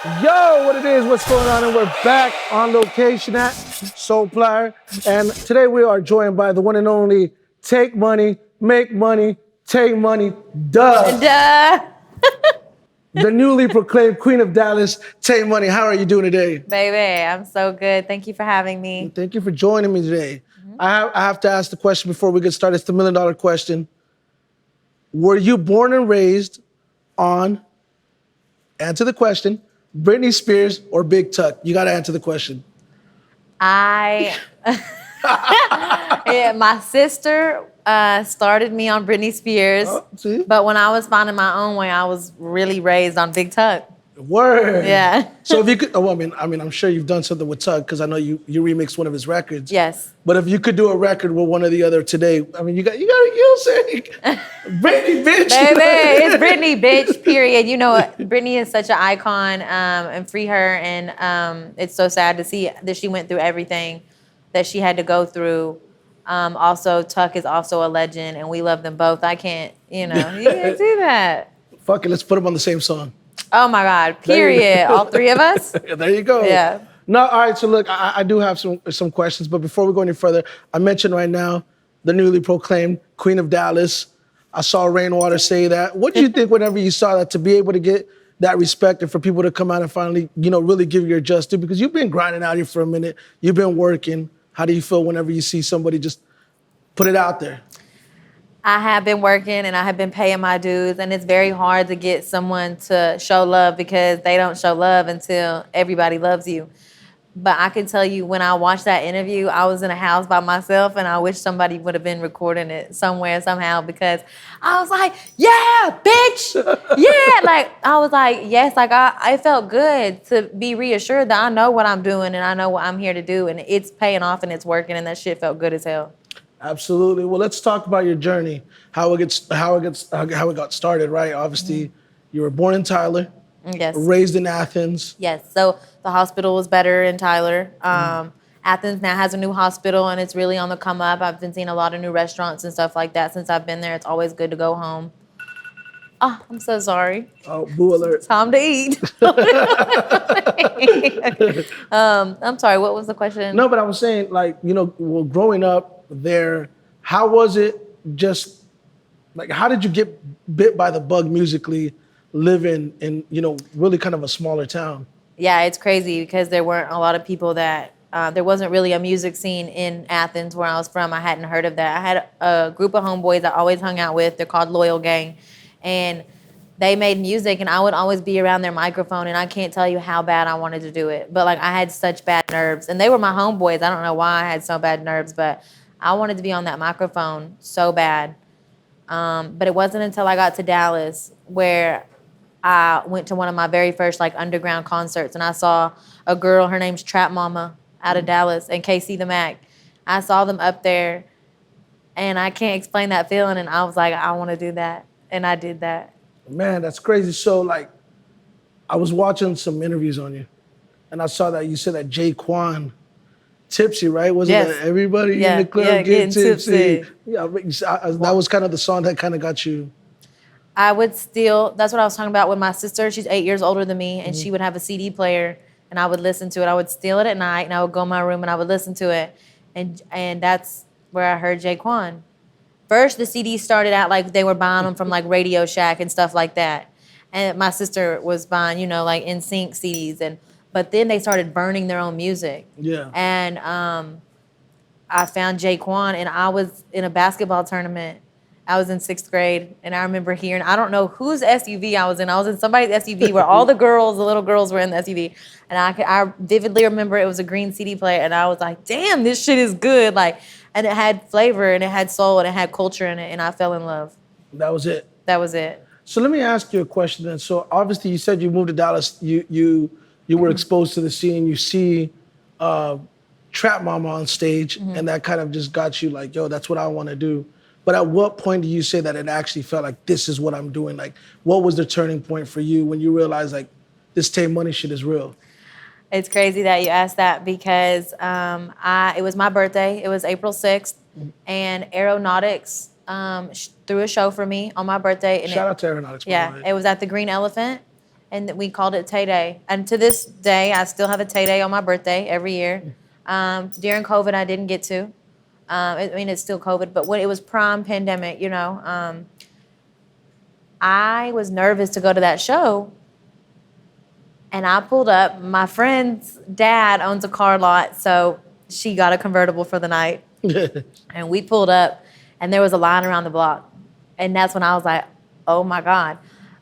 Yo, what it is, what's going on? And we're back on location at Soul Plier. And today we are joined by the one and only Take Money, Make Money, Tay Money, Duh. the newly proclaimed Queen of Dallas, Tay Money. How are you doing today? Baby, I'm so good. Thank you for having me. Thank you for joining me today. I have to ask the question before we get started. It's the $1,000,000 question. Were you born and raised on, answer the question, Britney Spears or Big Tuck? You got to answer the question. Yeah, my sister started me on Britney Spears, See? but when I was finding my own way, I was really raised on Big Tuck. Word. Yeah. So if you could, I'm sure you've done something with Tuck because I know you remixed one of his records. Yes. But if you could do a record with one or the other today, you'll say, Britney, bitch. Baby, it's Britney, bitch, period. You know what? Britney is such an icon, and free her. And it's so sad to see that she went through everything that she had to go through. Also, Tuck is also a legend, and we love them both. You can't do that. Fuck it, let's put them on the same song. Oh my God, period. All three of us? There you go. Yeah. No, all right, so look, I do have some questions, but before we go any further, I mentioned right now the newly proclaimed Queen of Dallas. I saw Rainwater say that. What do you think whenever you saw that, to be able to get that respect and for people to come out and finally, really give you your just due? Because you've been grinding out here for a minute, you've been working. How do you feel whenever you see somebody just put it out there? I have been working and I have been paying my dues, and it's very hard to get someone to show love because they don't show love until everybody loves you. But I can tell you, when I watched that interview, I was in a house by myself, and I wish somebody would have been recording it somewhere, somehow, because I was like, yeah, bitch, yeah. I was like, yes, I felt good to be reassured that I know what I'm doing and I know what I'm here to do, and it's paying off and it's working, and that shit felt good as hell. Absolutely. Well, let's talk about your journey, how it got started, right? Obviously, you were born in Tyler, Yes. raised in Athens. Yes. So the hospital was better in Tyler. Athens now has a new hospital, and it's really on the come up. I've been seeing a lot of new restaurants and stuff like that since I've been there. It's always good to go home. Oh, I'm so sorry. Oh, boo alert. Time to eat. I'm sorry. What was the question? No, but I was saying, growing up there, how was it just, how did you get bit by the bug musically living in, really kind of a smaller town? Yeah, it's crazy because there weren't a lot of people that, there wasn't really a music scene in Athens where I was from. I hadn't heard of that. I had a group of homeboys I always hung out with. They're called Loyal Gang. And they made music, and I would always be around their microphone, and I can't tell you how bad I wanted to do it. But I had such bad nerves, and they were my homeboys. I don't know why I had so bad nerves, but I wanted to be on that microphone so bad. But it wasn't until I got to Dallas where I went to one of my very first underground concerts, and I saw a girl, her name's Trap Mama, out of Dallas, and KC the Mac. I saw them up there, and I can't explain that feeling, and I was like, I want to do that, and I did that. Man, that's crazy. So, I was watching some interviews on you, and I saw that you said that Jayquan, Tipsy, right? Wasn't Yes. that everybody in the club getting tipsy? Yeah, that was kind of the song that kind of got you. I would steal, that's what I was talking about with my sister. She's 8 years older than me, and she would have a CD player, and I would listen to it. I would steal it at night, and I would go in my room, and I would listen to it. And that's where I heard Jayquan. First, the CDs started out they were buying them from Radio Shack and stuff like that. And my sister was buying, NSYNC CDs. But then they started burning their own music. Yeah. And I found Jayquan, and I was in a basketball tournament. I was in 6th grade, and I remember hearing, I don't know whose SUV I was in. I was in somebody's SUV where all the little girls were in the SUV. And I vividly remember it was a green CD player, and I was like, damn, this shit is good. And it had flavor, and it had soul, and it had culture in it, and I fell in love. That was it. That was it. So let me ask you a question then. So obviously you said you moved to Dallas, you were exposed to the scene, you see Trap Mama on stage, and that kind of just got you yo, that's what I want to do. But at what point do you say that it actually felt like this is what I'm doing? What was the turning point for you when you realized this Tay Money shit is real? It's crazy that you asked that because it was my birthday. It was April 6th, and Aeronautics threw a show for me on my birthday. And Shout out to Aeronautics. Yeah, it was at the Green Elephant, and we called it Tay Day. And to this day, I still have a Tay Day on my birthday every year. During COVID, I didn't get to. I mean, it's still COVID, but when it was prime pandemic, I was nervous to go to that show. And I pulled up. My friend's dad owns a car lot, so she got a convertible for the night. And we pulled up, and there was a line around the block. And that's when I was like, oh, my God.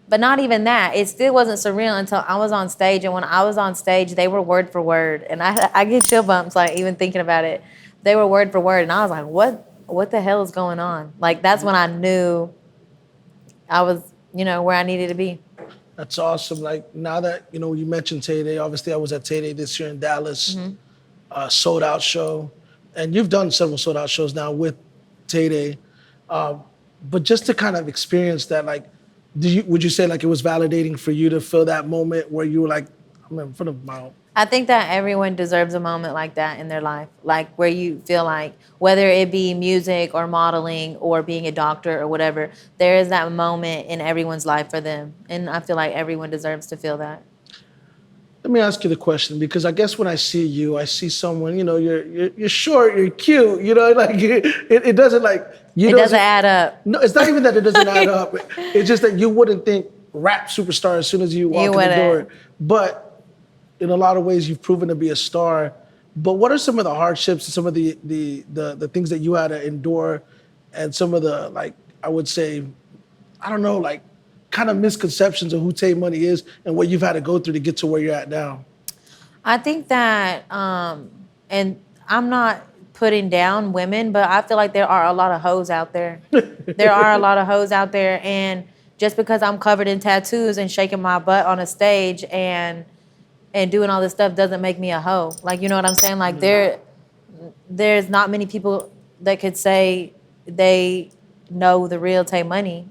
But not even that. It still wasn't surreal until I was on stage. And when I was on stage, they were word for word. And I get chill bumps, like, even thinking about it. They were word for word. And I was like, what the hell is going on? Like, that's when I knew I was, where I needed to be. That's awesome. Like, now that, you mentioned Tay Day, obviously I was at Tay Day this year in Dallas, sold out show. And you've done several sold out shows now with Tay Day. But just to kind of experience that, like, would you say like it was validating for you to feel that moment where you were like, I'm in front of my own? I think that everyone deserves a moment like that in their life, like where you feel like, whether it be music or modeling or being a doctor or whatever, there is that moment in everyone's life for them. And I feel like everyone deserves to feel that. Let me ask you the question, because I guess when I see you, I see someone, you're short, you're cute, like it doesn't like, it doesn't add up. No, it's not even that it doesn't add up. It's just that you wouldn't think rap superstar as soon as you walk in the door. But in a lot of ways, you've proven to be a star. But what are some of the hardships and some of the things that you had to endure, and some of the, like, I would say, I don't know, like, kind of misconceptions of who Tay Money is and what you've had to go through to get to where you're at now? I think that, and I'm not putting down women, but I feel like there are a lot of hoes out there. There are a lot of hoes out there, and just because I'm covered in tattoos and shaking my butt on a stage and doing all this stuff doesn't make me a hoe. Like, you know what I'm saying? Like, there's not many people that could say they know the real Tay Money,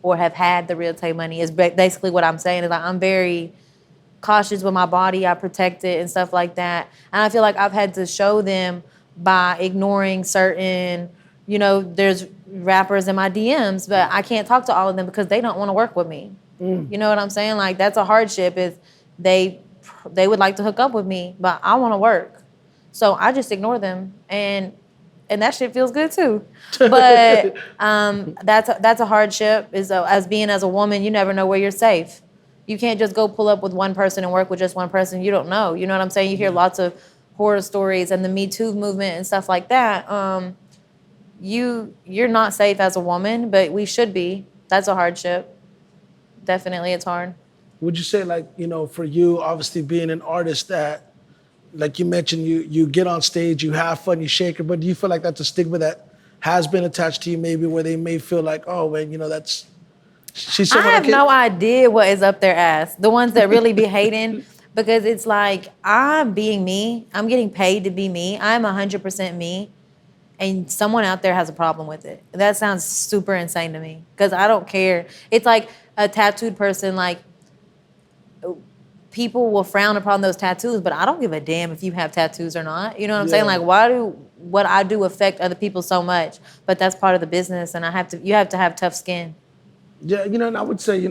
or have had the real Tay Money, is basically what I'm saying. Is like, I'm very cautious with my body. I protect it and stuff like that. And I feel like I've had to show them by ignoring certain, there's rappers in my DMs, but I can't talk to all of them because they don't want to work with me. You know what I'm saying? Like, that's a hardship, is they would like to hook up with me, but I want to work. So I just ignore them, and that shit feels good too. But that's a hardship, is as a woman, you never know where you're safe. You can't just go pull up with one person and work with just one person. You don't know. You know what I'm saying? You hear lots of horror stories and the Me Too movement and stuff like that. You're not safe as a woman, but we should be. That's a hardship. Definitely, it's hard. Would you say, like, for you, obviously being an artist, that, like you mentioned, you get on stage, you have fun, you shake it, but do you feel like that's a stigma that has been attached to you, maybe, where they may feel like, oh, man, that's, she's someone I have no idea what is up their ass. The ones that really be hating, because it's like, I'm being me. I'm getting paid to be me. I'm 100% me. And someone out there has a problem with it. That sounds super insane to me, because I don't care. It's like a tattooed person, like, people will frown upon those tattoos, but I don't give a damn if you have tattoos or not. You know what I'm saying? Like, why do what I do affect other people so much? But that's part of the business, and you have to have tough skin. Yeah, and I would say,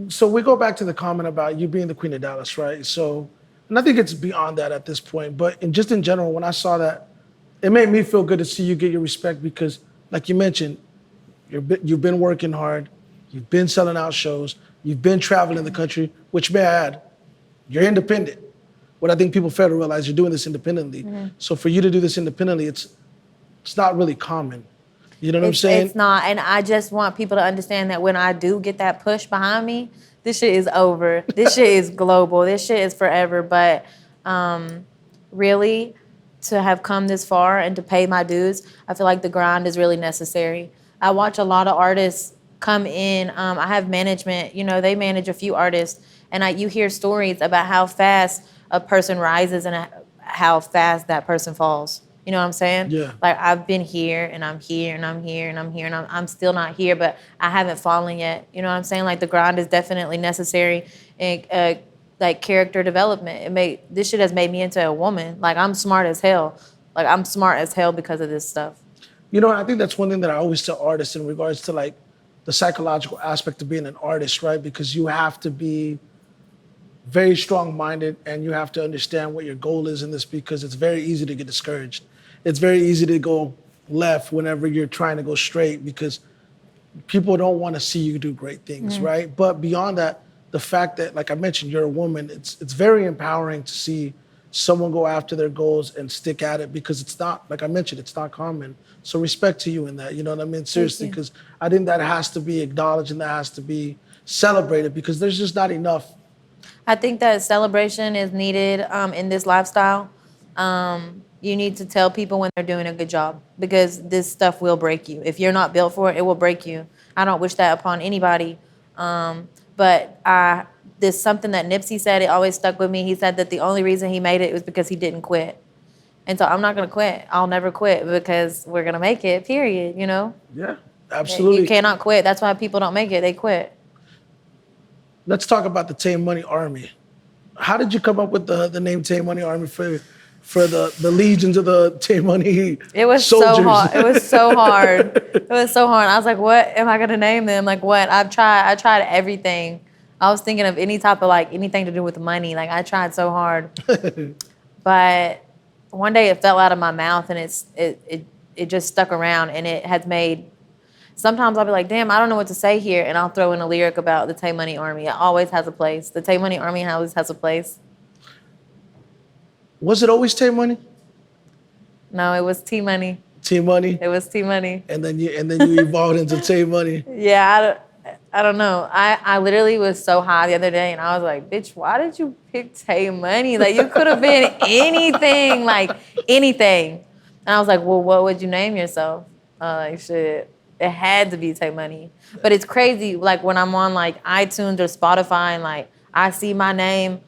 so we go back to the comment about you being the Queen of Dallas, right? So, and I think it's beyond that at this point, but just in general, when I saw that, it made me feel good to see you get your respect, because, like you mentioned, you've been working hard, you've been selling out shows, you've been traveling the country, which, may I add, you're independent. What I think people fail to realize, you're doing this independently. Mm-hmm. So for you to do this independently, it's not really common. You know what I'm saying? It's not, and I just want people to understand that when I do get that push behind me, this shit is over. This shit is global. This shit is forever. But really, to have come this far and to pay my dues, I feel like the grind is really necessary. I watch a lot of artists come in. I have management, they manage a few artists, and you hear stories about how fast a person rises and how fast that person falls. You know what I'm saying? Yeah. Like, I've been here, and I'm here, and I'm here, and I'm here, and I'm still not here, but I haven't fallen yet. You know what I'm saying? Like, the grind is definitely necessary, and like, character development. This shit has made me into a woman. Like, I'm smart as hell. Like, I'm smart as hell because of this stuff. I think that's one thing that I always tell artists in regards to, like, the psychological aspect of being an artist, right? Because you have to be very strong-minded and you have to understand what your goal is in this, because it's very easy to get discouraged. It's very easy to go left whenever you're trying to go straight, because people don't want to see you do great things, right? But beyond that, the fact that, like I mentioned, you're a woman, it's very empowering to see someone go after their goals and stick at it, because it's not, like I mentioned, it's not common. So respect to you in that, you know what I mean? Seriously, because I think that has to be acknowledged and that has to be celebrated, because there's just not enough. I think that celebration is needed in this lifestyle. You need to tell people when they're doing a good job, because this stuff will break you. If you're not built for it, it will break you. I don't wish that upon anybody. But there's something that Nipsey said, it always stuck with me. He said that the only reason he made it was because he didn't quit. And so I'm not going to quit. I'll never quit, because we're going to make it, period, you know? Yeah, absolutely. You cannot quit. That's why people don't make it. They quit. Let's talk about the Tay Money Army. How did you come up with the name Tay Money Army for the legions of the Tay Money It was soldiers? so hard. It was so hard. It was so hard. I was like, what am I gonna name them? Like what? I tried everything. I was thinking of any type of like anything to do with money. Like I tried so hard. But one day it fell out of my mouth and it just stuck around, and it has made. Sometimes I'll be like, damn, I don't know what to say here, and I'll throw in a lyric about the Tay Money Army. It always has a place. The Tay Money Army always has a place. Was it always Tay Money? No, it was T Money. Tay Money? It was T Money. And then you evolved into Tay Money. Yeah, I don't know. I literally was so high the other day, and I was like, bitch, why did you pick Tay Money? Like, you could have been anything, like anything. And I was like, well, what would you name yourself? Like, shit. It had to be Tay Money. But it's crazy, like when I'm on like iTunes or Spotify and like I see my name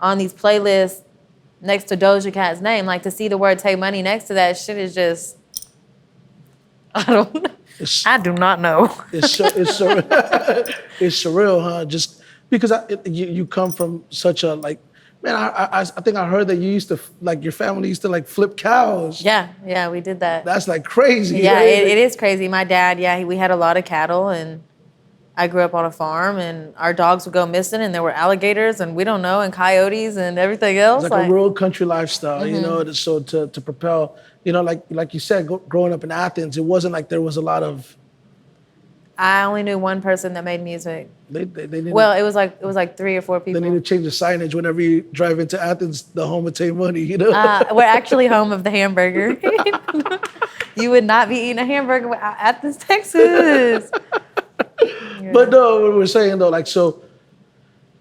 on these playlists next to Doja Cat's name, like to see the word Tay Money next to that shit is just, I do not know. It's surreal, huh? Just because you come from such a like, man, I think I heard that you used to, like, your family used to like flip cows. Yeah, we did that. That's like crazy. Yeah, right? it is crazy. My dad, we had a lot of cattle, and I grew up on a farm, and our dogs would go missing, and there were alligators, and we don't know, and coyotes, and everything else. It's like a rural country lifestyle, you know. So to propel, you know, like you said, growing up in Athens, it wasn't like there was a lot of. I only knew one person that made music. They didn't. Well, it was like 3 or 4 people. They need to change the signage whenever you drive into Athens, the home of Tay Money, you know. We're actually home of the hamburger. You would not be eating a hamburger without Athens, Texas. Yeah. But no, what we're saying though, like, so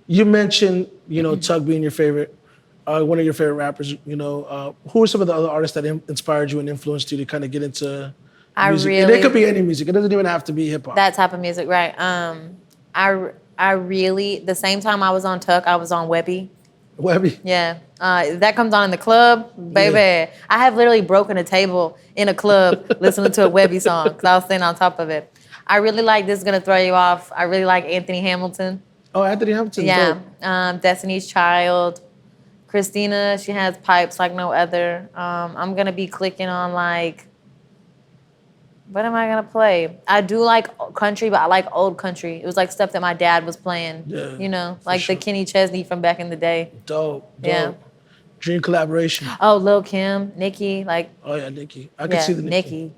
you mentioned, you know, Tug being your favorite, one of your favorite rappers. You know, who are some of the other artists that inspired you and influenced you to kind of get into music? And it could be any music. It doesn't even have to be hip hop. That type of music, right? I really, the same time I was on Tuck, I was on Webby. Webby. Yeah. That comes on in the club, baby. Yeah. I have literally broken a table in a club listening to a Webby song because I was sitting on top of it. I really like, this is going to throw you off, I really like Anthony Hamilton. Oh, Anthony Hamilton. Yeah. Destiny's Child. Christina, she has pipes like no other. I'm going to be clicking on like, what am I going to play? I do like country, but I like old country. It was like stuff that my dad was playing, you know, like the Kenny Chesney from back in the day. Dope. Yeah. Dream collaboration. Oh, Lil Kim, Nicki, like. Oh, yeah, Nicki. I can see the Nicki.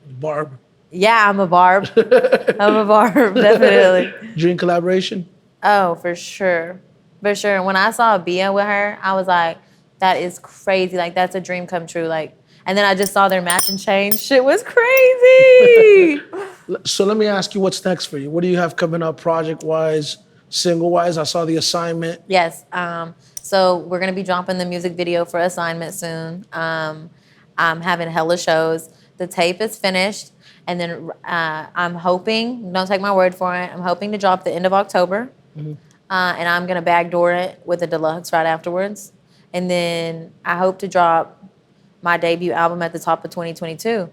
Barb. Yeah, I'm a Barb. I'm a Barb, definitely. Dream collaboration? Oh, for sure. For sure. When I saw Bia with her, I was like, that is crazy. Like, that's a dream come true. Like, and then I just saw their matching chains. Shit was crazy. So let me ask you, what's next for you? What do you have coming up project-wise, single-wise? I saw the assignment. Yes. So we're going to be dropping the music video for Assignment soon. I'm having hella shows. The tape is finished. And then I'm hoping, don't take my word for it, I'm hoping to drop the end of October. Mm-hmm. And I'm going to backdoor it with a deluxe right afterwards. And then I hope to drop my debut album at the top of 2022.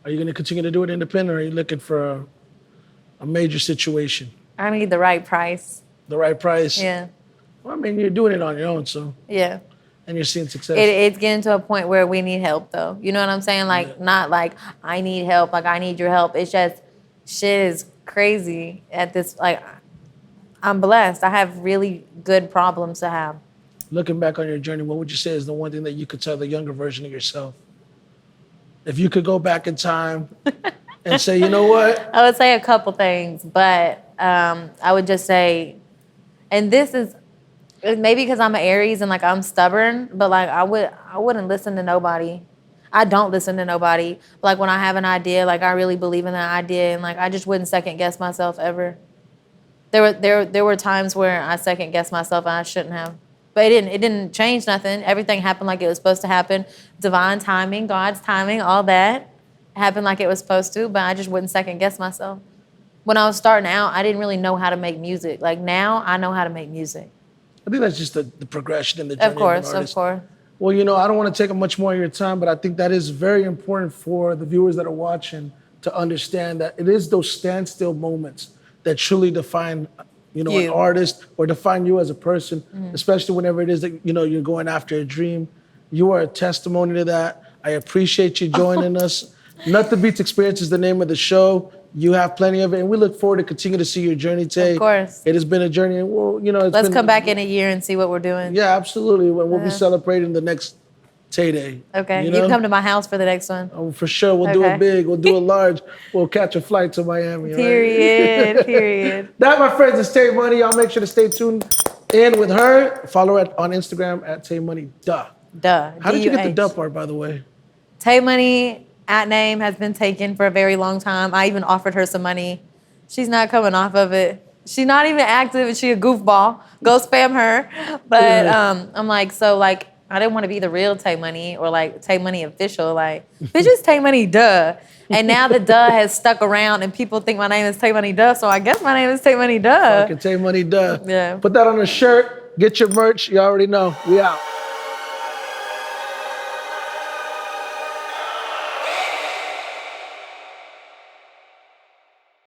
Are you going to continue to do it independent, or are you looking for a major situation? I need the right price. The right price? Yeah. Well, I mean, you're doing it on your own, so. Yeah. And you're seeing success. It's getting to a point where we need help, though. You know what I'm saying? Like, not like, I need help, like, I need your help. It's just, shit is crazy at this. Like, I'm blessed. I have really good problems to have. Looking back on your journey, what would you say is the one thing that you could tell the younger version of yourself? If you could go back in time and say, you know what? I would say a couple things, but I would just say, and this is maybe because I'm an Aries and like I'm stubborn, but like I wouldn't listen to nobody. I don't listen to nobody. Like when I have an idea, like I really believe in that idea, and like I just wouldn't second guess myself ever. There were times where I second guessed myself and I shouldn't have. But it didn't change nothing. Everything happened like it was supposed to happen. Divine timing, God's timing, all that happened like it was supposed to, but I just wouldn't second guess myself. When I was starting out, I didn't really know how to make music. Like now, I know how to make music. I think that's just the progression in the journey Of course, of an artist. of course. Well, you know, I don't want to take up much more of your time, but I think that is very important for the viewers that are watching to understand that it is those standstill moments that truly define, you know, an artist or define you as a person, especially whenever it is that, you know, you're going after a dream. You are a testimony to that. I appreciate you joining us. Nothing Beats Experience is the name of the show. You have plenty of it, and we look forward to continue to see your journey, Tay. Of course. It has been a journey, and well, you know, Let's come back in a year and see what we're doing. Yeah, absolutely. We'll be celebrating the next Tay Day. Okay, you you come to my house for the next one. Oh, for sure. We'll do it big. We'll do it large. We'll catch a flight to Miami. Period. Right? Period. That, my friends, is Tay Money. Y'all make sure to stay tuned in with her. Follow her on Instagram at Tay Money. Duh. How did you get the duh part, by the way? Tay Money at name has been taken for a very long time. I even offered her some money. She's not coming off of it. She's not even active. She a goofball. Go spam her. But I'm like, so like, I didn't want to be the real Tay Money or like Tay Money official. Like, bitch, it's Tay Money, duh. And now the duh has stuck around and people think my name is Tay Money, duh. So I guess my name is Tay Money, duh. Fucking Tay Money, duh. Yeah. Put that on a shirt. Get your merch. You already know. We out.